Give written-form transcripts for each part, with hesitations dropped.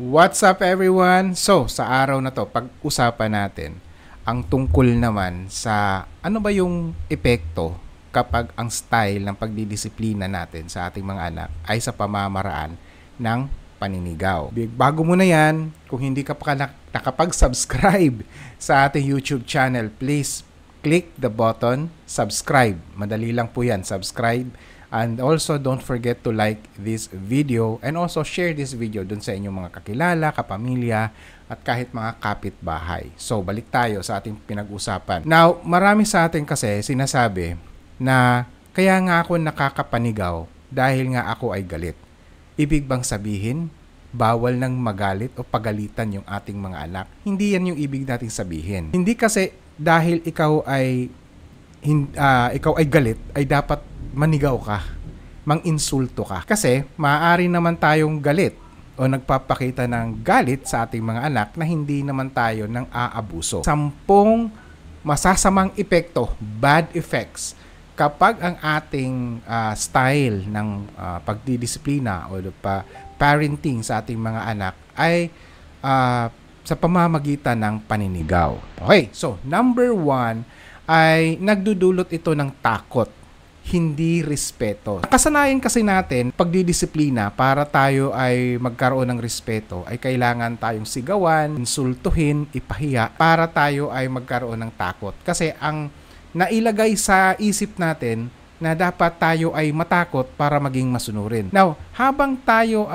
What's up everyone? So, sa araw na to, pag-usapan natin ang tungkol naman sa ano ba yung epekto kapag ang style ng pagdidisiplina natin sa ating mga anak ay sa pamamaraan ng paninigaw. Bago mo na yan, kung hindi ka pa nakapag-subscribe sa ating YouTube channel, please click the button subscribe. Madali lang po yan, subscribe. And also, don't forget to like this video and also share this video dun sa inyong mga kakilala, kapamilya, at kahit mga kapitbahay. So, balik tayo sa ating pinag-usapan. Now, marami sa atin kasi sinasabi na kaya nga ako nakakapanigaw dahil nga ako ay galit. Ibig bang sabihin, bawal nang magalit o pagalitan yung ating mga anak? Hindi yan yung ibig nating sabihin. Hindi kasi dahil ikaw ay galit, ay dapat manigaw ka, mang-insulto ka. Kasi maaari naman tayong galit o nagpapakita ng galit sa ating mga anak na hindi naman tayo nang aabuso. 10 masasamang epekto, bad effects, kapag ang ating style ng pagdidisiplina o parenting sa ating mga anak ay sa pamamagitan ng paninigaw. Okay, so number 1 ay nagdudulot ito ng takot, hindi respeto. Kasanayan kasi natin, pagdidisiplina, para tayo ay magkaroon ng respeto, ay kailangan tayong sigawan, insultuhin, ipahiya, para tayo ay magkaroon ng takot. Kasi ang nailagay sa isip natin na dapat tayo ay matakot para maging masunurin. Now, habang tayo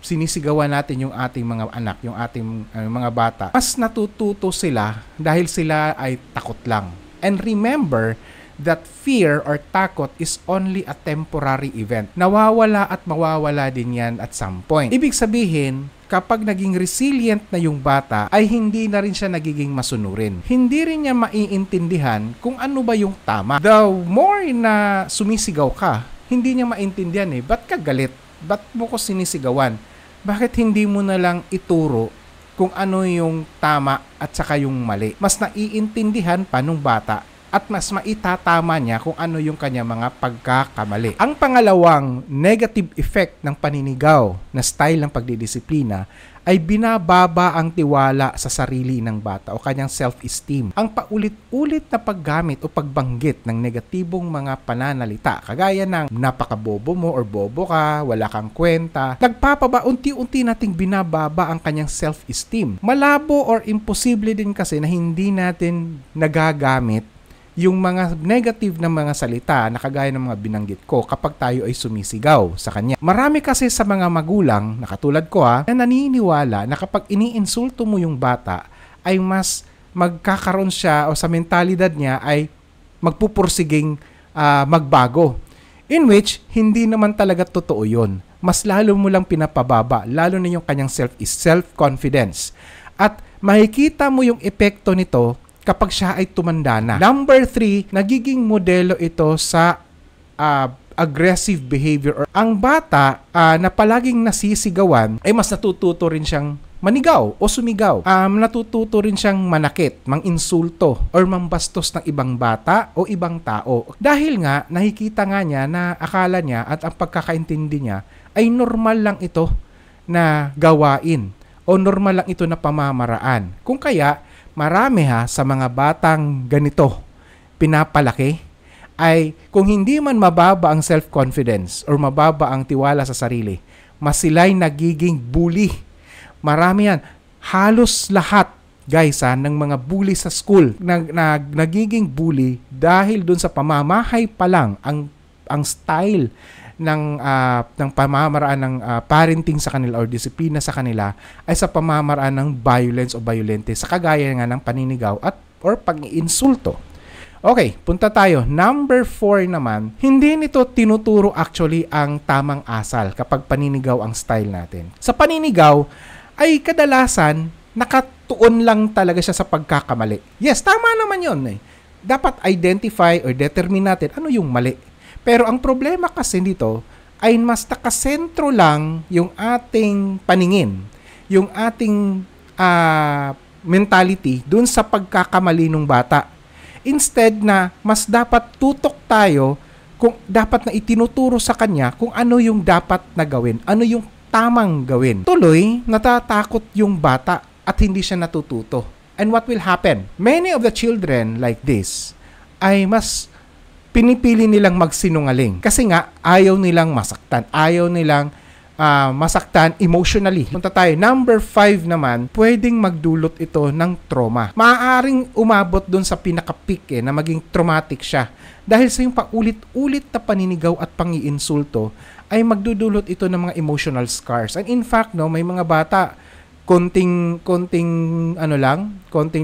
sinisigawan natin yung ating mga anak, yung ating mga bata, mas natututo sila dahil sila ay takot lang. And remember that fear or takot is only a temporary event. Nawawala at mawawala din yan at some point. Ibig sabihin, kapag naging resilient na yung bata, ay hindi na rin siya nagiging masunurin. Hindi rin niya maiintindihan kung ano ba yung tama. The more na sumisigaw ka, hindi niya maintindihan ba't ka galit? Ba't mo ko sinisigawan? Bakit hindi mo na lang ituro kung ano yung tama at saka yung mali? Mas naiintindihan pa nung bata at mas maitatama niya kung ano yung kanya mga pagkakamali. Ang pangalawang negative effect ng paninigaw na style ng pagdidisiplina ay binababa ang tiwala sa sarili ng bata o kanyang self-esteem. Ang paulit-ulit na paggamit o pagbanggit ng negatibong mga pananalita, kagaya ng napakabobo mo or bobo ka, wala kang kwenta, unti-unti nating binababa ang kanyang self-esteem. Malabo or imposible din kasi na hindi natin nagagamit yung mga negative na mga salita na kagaya ng mga binanggit ko kapag tayo ay sumisigaw sa kanya. Marami kasi sa mga magulang, na katulad ko na naniniwala na kapag iniinsulto mo yung bata, ay mas magkakaroon siya o sa mentalidad niya ay magpupursiging magbago. In which, hindi naman talaga totoo yun. Mas lalo mo lang pinapababa, lalo na yung kanyang self-confidence. At makikita mo yung epekto nito kapag siya ay tumanda na. Number 3, nagiging modelo ito sa aggressive behavior. Or ang bata na palaging nasisigawan ay mas natututo rin siyang manigaw o sumigaw. Natututo rin siyang manakit, manginsulto, or mambastos ng ibang bata o ibang tao. Dahil nga, nakikita nga niya na akala niya at ang pagkakaintindi niya ay normal lang ito na gawain o normal lang ito na pamamaraan. Kung kaya, marami sa mga batang ganito pinapalaki ay kung hindi man mababa ang self-confidence or mababa ang tiwala sa sarili, mas sila'y nagiging bully. Marami yan. Halos lahat, guys, ng mga bully sa school nagiging bully dahil dun sa pamamahay pa lang ang style ng pamamaraan ng parenting sa kanila or disiplina sa kanila ay sa pamamaraan ng violence o violente sa kagaya nga ng paninigaw or pag-iinsulto. Okay, punta tayo. Number 4 naman, hindi nito tinuturo actually ang tamang asal kapag paninigaw ang style natin. Sa paninigaw ay kadalasan nakatuon lang talaga siya sa pagkakamali. Yes, tama naman yun. Dapat identify or determine natin ano yung mali. Pero ang problema kasi dito ay mas nakasentro lang yung ating paningin, yung ating mentality dun sa pagkakamali ng bata. Instead na mas dapat tutok tayo kung dapat na itinuturo sa kanya kung ano yung dapat na gawin, ano yung tamang gawin. Tuloy, natatakot yung bata at hindi siya natututo. And what will happen? Many of the children like this ay mas pinipili nilang magsinungaling. Kasi nga, ayaw nilang masaktan. Ayaw nilang masaktan emotionally. Punta tayo. Number 5 naman, pwedeng magdulot ito ng trauma. Maaaring umabot dun sa pinaka-peak na maging traumatic siya. Dahil sa yung paulit-ulit na paninigaw at pangiinsulto, ay magdudulot ito ng mga emotional scars. And in fact, no, may mga bata, konting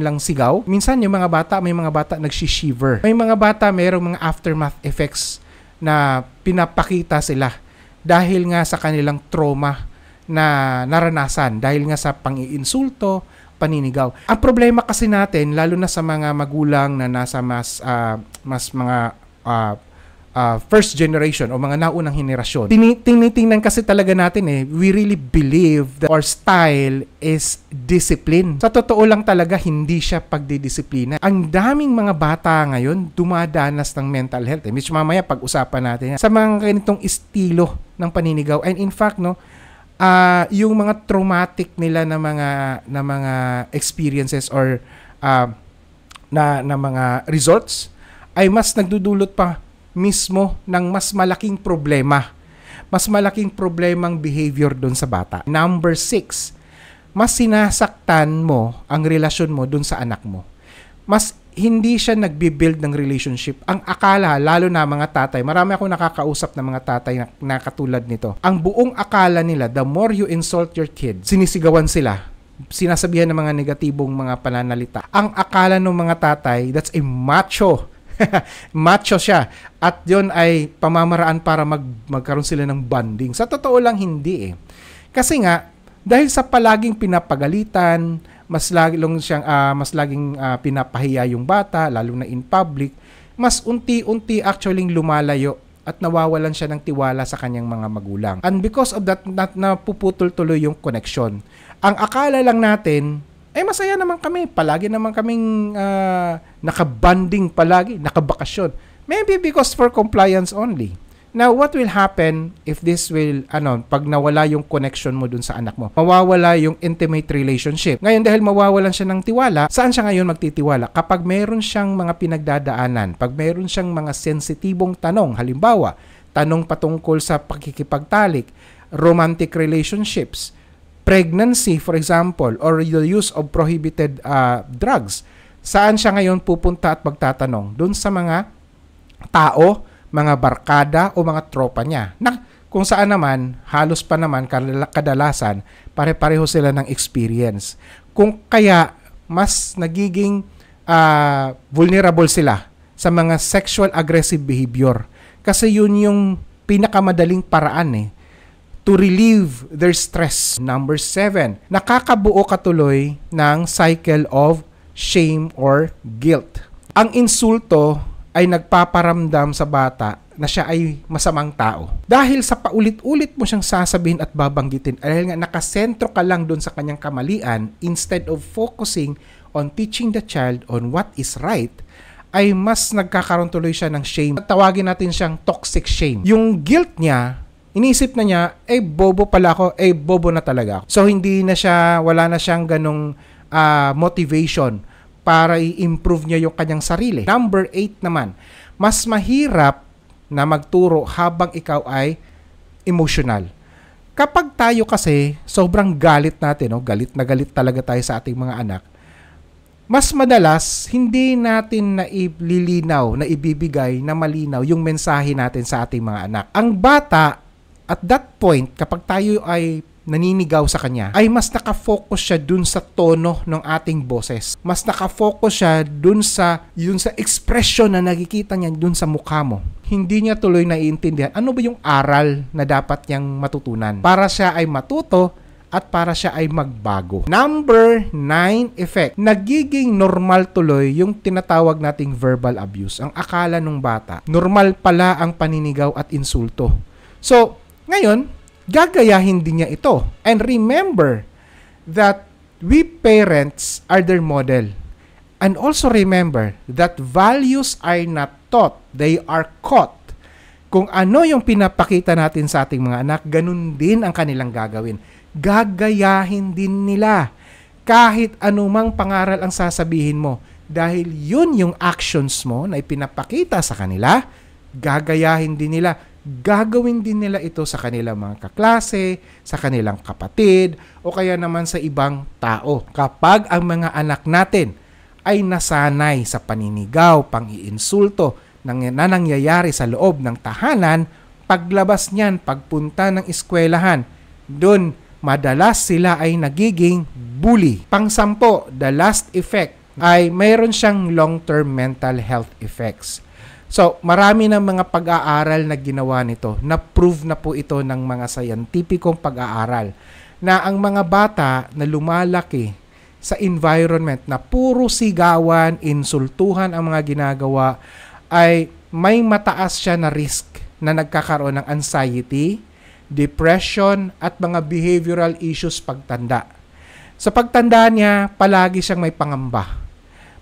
lang sigaw. Minsan yung mga bata, may mga bata nagsishiver. May mga bata mayroong mga aftermath effects na pinapakita sila dahil nga sa kanilang trauma na naranasan, dahil nga sa pangiinsulto, paninigaw. Ang problema kasi natin, lalo na sa mga magulang na nasa mas first generation o mga naunang henerasyon, tinitingnan kasi talaga natin we really believe that our style is discipline. Sa totoo lang talaga, hindi siya pagdidisiplina. Ang daming mga bata ngayon dumadanas ng mental health. Which mamaya pag-usapan natin yan. Sa mga ganitong estilo ng paninigaw. And in fact, no, yung mga traumatic nila na mga experiences or na mga results ay mas nagdudulot pa mismo ng mas malaking problema. Mas malaking problemang behavior doon sa bata. Number 6, mas sinasaktan mo ang relasyon mo doon sa anak mo. Mas hindi siya nagbi-build ng relationship. Ang akala, lalo na mga tatay, marami akong nakakausap na mga tatay na katulad nito. Ang buong akala nila, the more you insult your kid, sinisigawan sila, sinasabihan ng mga negatibong mga pananalita. Ang akala ng mga tatay, that's a macho. Macho siya. At yon ay pamamaraan para magkaroon sila ng bonding. Sa totoo lang, hindi Kasi nga, dahil sa palaging pinapagalitan, mas laging pinapahiya yung bata, lalo na in public, mas unti-unti actually lumalayo at nawawalan siya ng tiwala sa kanyang mga magulang. And because of that, napuputol tuloy yung connection. Ang akala lang natin, masaya naman kami. Palagi naman kaming nakabanding palagi, nakabakasyon. Maybe because for compliance only. Now, what will happen if this will, pag nawala yung connection mo dun sa anak mo? Mawawala yung intimate relationship. Ngayon, dahil mawawalan siya ng tiwala, saan siya ngayon magtitiwala? Kapag meron siyang mga pinagdadaanan, pag meron siyang mga sensitibong tanong, halimbawa, tanong patungkol sa pakikipagtalik, romantic relationships, pregnancy, for example, or the use of prohibited drugs, saan siya ngayon pupunta at magtatanong? Doon sa mga tao, mga barkada o mga tropa niya. Na kung saan naman, halos pa naman kadalasan, pare-pareho sila ng experience. Kung kaya, mas nagiging vulnerable sila sa mga sexual aggressive behavior. Kasi yun yung pinakamadaling paraan to relieve their stress. Number 7, nakakabuo katuloy ng cycle of shame or guilt. Ang insulto ay nagpaparamdam sa bata na siya ay masamang tao. Dahil sa paulit-ulit mo siyang sasabihin at babanggitin, dahil nga nakasentro ka lang doon sa kanyang kamalian, instead of focusing on teaching the child on what is right, ay mas nagkakaroon tuloy siya ng shame. Tawagin natin siyang toxic shame. Yung guilt niya, iniisip na niya, bobo pala ako, bobo na talaga ako. So, wala na siyang ganong motivation para i-improve niya yung kanyang sarili. Number 8 naman, mas mahirap na magturo habang ikaw ay emotional. Kapag tayo kasi, sobrang galit natin, galit na galit talaga tayo sa ating mga anak, mas madalas, hindi natin naililinaw, na ibibigay na malinaw yung mensahe natin sa ating mga anak. Ang bata, at that point, kapag tayo ay naninigaw sa kanya, ay mas nakafocus siya dun sa tono ng ating boses. Mas nakafocus siya dun sa expression na nakikita niya dun sa mukha mo. Hindi niya tuloy naiintindihan ano ba yung aral na dapat niyang matutunan para siya ay matuto at para siya ay magbago. Number 9 effect. Nagiging normal tuloy yung tinatawag nating verbal abuse. Ang akala ng bata, normal pala ang paninigaw at insulto. So, ngayon, gagayahin din niya ito. And remember that we parents are their model. And also remember that values are not taught, they are caught. Kung ano yung pinapakita natin sa ating mga anak, ganun din ang kanilang gagawin. Gagayahin din nila kahit anumang pangaral ang sasabihin mo. Dahil yun yung actions mo na ipinapakita sa kanila, gagayahin din nila. Gagawin din nila ito sa kanilang mga kaklase, sa kanilang kapatid, o kaya naman sa ibang tao. Kapag ang mga anak natin ay nasanay sa paninigaw, pang-iinsulto na nangyayari sa loob ng tahanan, paglabas niyan, pagpunta ng eskwelahan, doon madalas sila ay nagiging bully. Pang-sampo, the last effect ay mayroon siyang long-term mental health effects. So, marami ng mga pag-aaral na ginawa nito. Na-prove na po ito ng mga scientificong pag-aaral na ang mga bata na lumalaki sa environment na puro sigawan, insultuhan ang mga ginagawa, ay may mataas siya na risk na nagkakaroon ng anxiety, depression, at mga behavioral issues pagtanda. Sa pagtanda niya, palagi siyang may pangamba.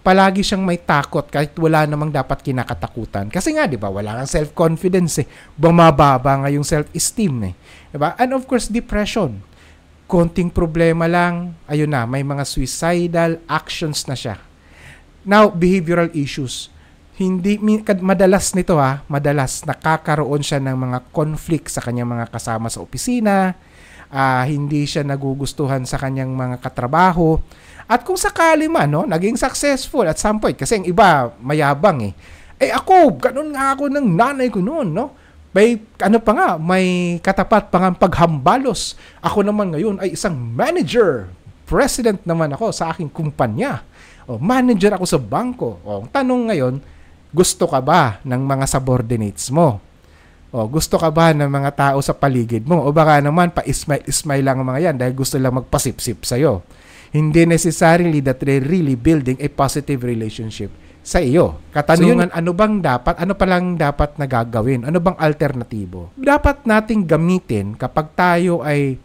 Palagi siyang may takot kahit wala namang dapat kinakatakutan. Kasi nga, di ba, wala kang self-confidence eh. Bumababa nga yung self-esteem eh. Di ba? And of course, depression. Konting problema lang, ayun na, may mga suicidal actions na siya. Now, behavioral issues. Hindi, madalas nito madalas nakakaroon siya ng mga conflict sa kanyang mga kasama sa opisina, hindi siya nagugustuhan sa kanyang mga katrabaho. At kung sakali man, naging successful at some point, kasi yung iba mayabang eh. Ako, ganun nga ako ng nanay ko noon, May, may katapat pa nga paghambalos. Ako naman ngayon ay isang manager. President naman ako sa aking kumpanya. Manager ako sa bangko. Ang tanong ngayon, gusto ka ba ng mga subordinates mo? Gusto ka ba ng mga tao sa paligid mo? O baka naman, pa-ismay lang ang mga yan dahil gusto lang magpasip-sip sa'yo. Hindi necessarily that they're really building a positive relationship sa iyo. Katanungan, ano palang dapat na gagawin? Ano bang alternatibo? Dapat nating gamitin kapag tayo ay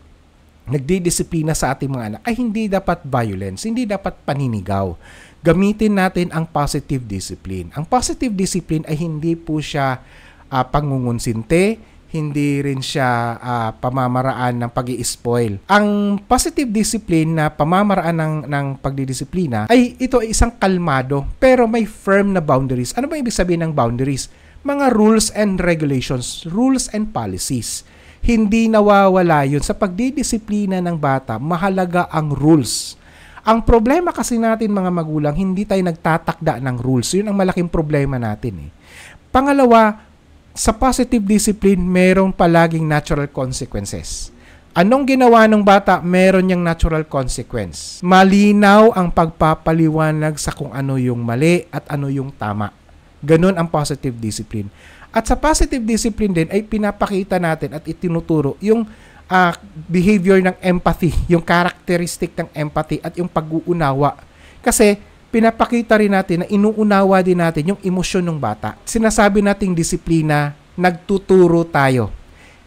nagdidisiplina sa ating mga anak, ay hindi dapat violence, hindi dapat paninigaw. Gamitin natin ang positive discipline. Ang positive discipline ay hindi po siya pangungunsinte, hindi rin siya pamamaraan ng pag-i-spoil. Ang positive discipline na pamamaraan ng pagdidisiplina ay ito ay isang kalmado pero may firm na boundaries. Ano ba ibig sabihin ng boundaries? Mga rules and regulations, rules and policies. Hindi nawawala yun. Sa pagdidisiplina ng bata, mahalaga ang rules. Ang problema kasi natin mga magulang, hindi tayo nagtatakda ng rules. Yun ang malaking problema natin eh. Pangalawa, sa positive discipline, merong palaging natural consequences. Anong ginawa ng bata? Meron niyang natural consequence. Malinaw ang pagpapaliwanag sa kung ano yung mali at ano yung tama. Ganun ang positive discipline. At sa positive discipline din ay pinapakita natin at itinuturo yung behavior ng empathy, yung characteristic ng empathy at yung pag-uunawa. Kasi pinapakita rin natin na inuunawa din natin yung emosyon ng bata. Sinasabi nating disiplina, nagtuturo tayo.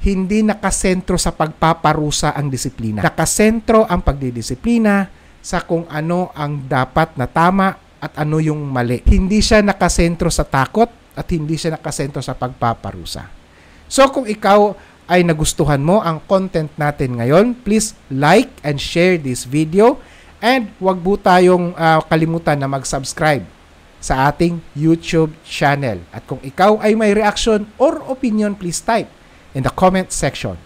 Hindi nakasentro sa pagpaparusa ang disiplina. Nakasentro ang pagdidisiplina sa kung ano ang dapat na tama at ano yung mali. Hindi siya nakasentro sa takot at hindi siya nakasentro sa pagpaparusa. So kung ikaw ay nagustuhan mo ang content natin ngayon, please like and share this video. And huwag po tayong kalimutan na mag-subscribe sa ating YouTube channel. At kung ikaw ay may reaction or opinion, please type in the comment section.